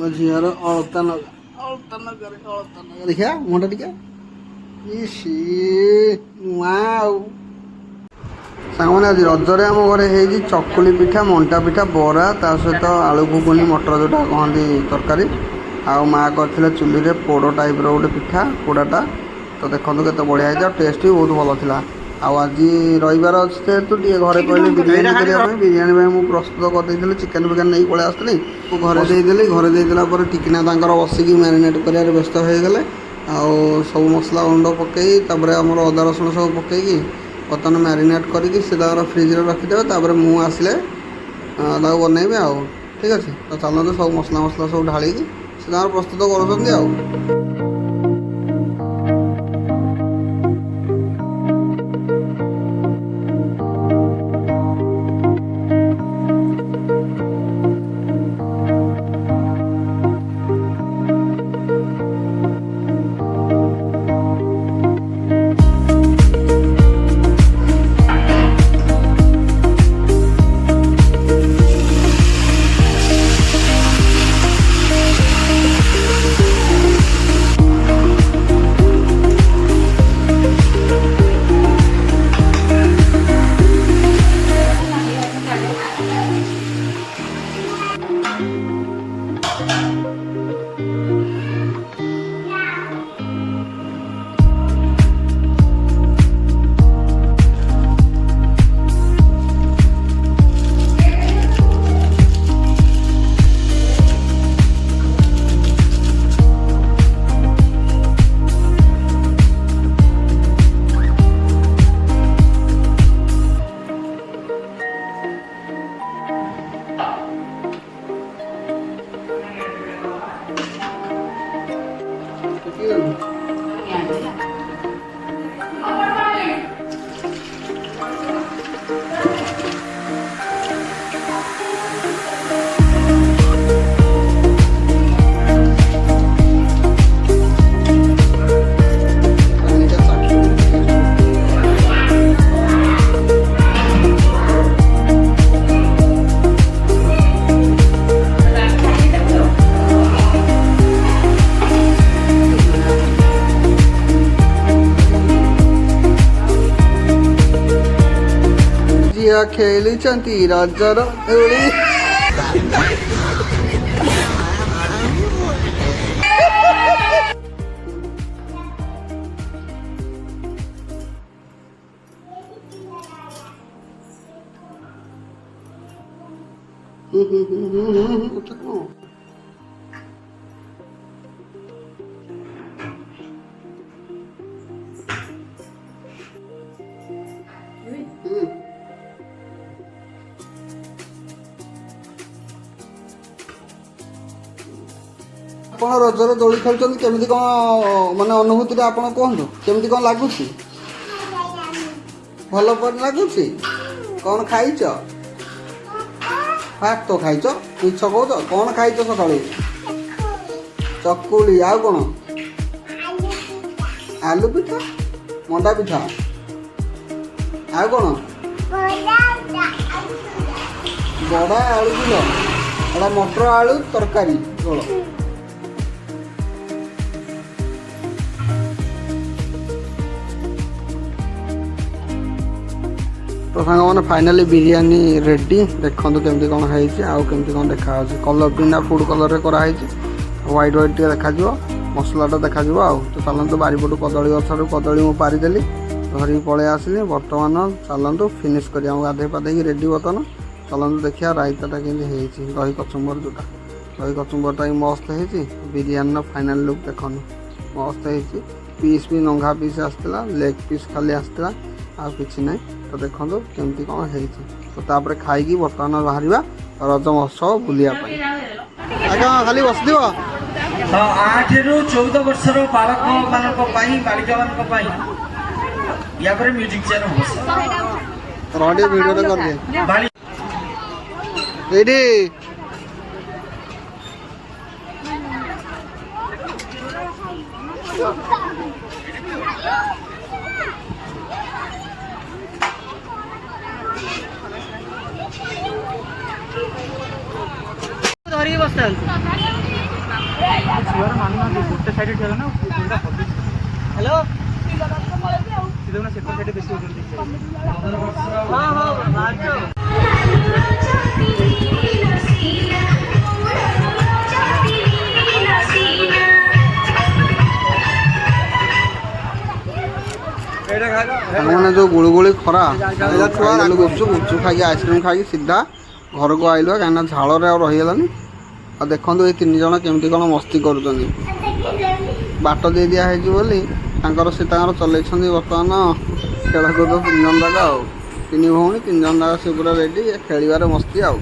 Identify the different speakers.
Speaker 1: झीर अलता नगर देखा मुंडा टिके सांगने आज रजरे आम घरे चकुली पिठा मंटा पिठा बरा ता सहित आलू घुगुनी मटर जोटा कहती तरकारी आ माँ कर चुली रे पोड़ टाइप रोटे पिठा पोड़ाटा तो देखो केते बढ़िया है टेस्ट भी बहुत भल था। आज रविवार अच्छे तो घरे कहले बिरियानी करने बिरियानी मुझे प्रस्तुत करदे चिकेन फिकेन नहीं पलि आसती घरे देदेली घरे देदेला टिकिना बसिकी मैरिनेट कर व्यस्त हो गले सब मसला गुंड पकई आमर अदा रसुण सब पकईकी बर्तमान मैरिनेट करके फ्रिज रखिदे मुँह आसिले बनइबे आ ठीक अच्छे तो चलते सब मसला मसला सब ढाली से प्रस्तुत कर खेली रजर आप रजर दोली खेलुं केमी कौन माने अनुभूति आप कहतु केमी कौन लगुच भल पर लगुच कौन खाइच फाट तो खाइच मिछ कौच कौन खाइच सका चकुली आउ कौन आलू पिठा मंडा पिठा आउ कौन बड़ा आलू किलो एटा मटर आलू तरकारी झोल तो सांग मैंने फाइनाली बिरियानी रेडी देखो केमती कौन है आमती कौन देखा कलर बिना फूड कलर कराई व्हाइट व्हाइट देखा मसलाटा देखा तो चलतु बारीपटू कदली गचर कदली मुझे पारिदेली धरिकी पलि आसली बर्तमान चलतु फिनिश कर गाधे पाधे रेडी बर्तमान चलतु देखिए रायताटा केमती दही कचुम्बर जोटा दही कचुम्बरटा मस्त है बिरियानी फाइनाल लुक देखो मस्त है पीस भी नंगा पीस आसला लेग पीस खाली आसला आ कि ना तो देखो केमती कौन है तो खाई बर्तमान बाहर रज महोत्सव बुलिया आज्ञा खाली बस
Speaker 2: 8 ରୁ 14 ବର୍ଷର ବାଳକ ମାନଙ୍କ ପାଇଁ ବାଳିକା ମାନଙ୍କ ପାଇଁ या पर म्यूजिक चैनल हो
Speaker 1: रोडी वीडियो तो कर दे रेडी धरी बस
Speaker 3: ଛୁଆର ମାନୁନାହାନ୍ତି ଗୋଟେ ସାଇଡ୍ ଠିଆ ନା ପୁରା ହ୍ୟାଲୋ ସେ ଦେଖୁନ ସେପଟ ସାଇଡ୍ ବେଶୀ ହଉଛନ୍ତି
Speaker 1: ମାନେ ଯେଉଁ ଗୁଳୁଗୁଳି ଖରା ଖାଇଦେଲୁ ଗୁପଚୁପ ଖାଇକି ଆଇସ୍କ୍ରିମ୍ ଖାଇକି ସିଧା ଘରକୁ ଆଇଲୁ କାହିଁକିନା ଝାଳରେ ଆଉ ରହିଗଲାନି। ଆଉ ଦେଖନ୍ତୁ ଏଇ 3 ଜଣ କେମିତି କ'ଣ ମସ୍ତି କରୁଛନ୍ତି। ବାଟ ଦେଇ ଦିଆ ହେଇଛି ବୋଲି ତାଙ୍କର ଚଲେଇଛନ୍ତି ବର୍ତ୍ତମାନ ଖେଳକୁଦ 3 ଜଣ ଯାକ ଆଉ 3 ଭଉଣୀ 3 ଜଣ ଯାକ ସେ ପୁରା ରେଡ଼ି ଖେଳିବାରେ ମସ୍ତି ଆଉ।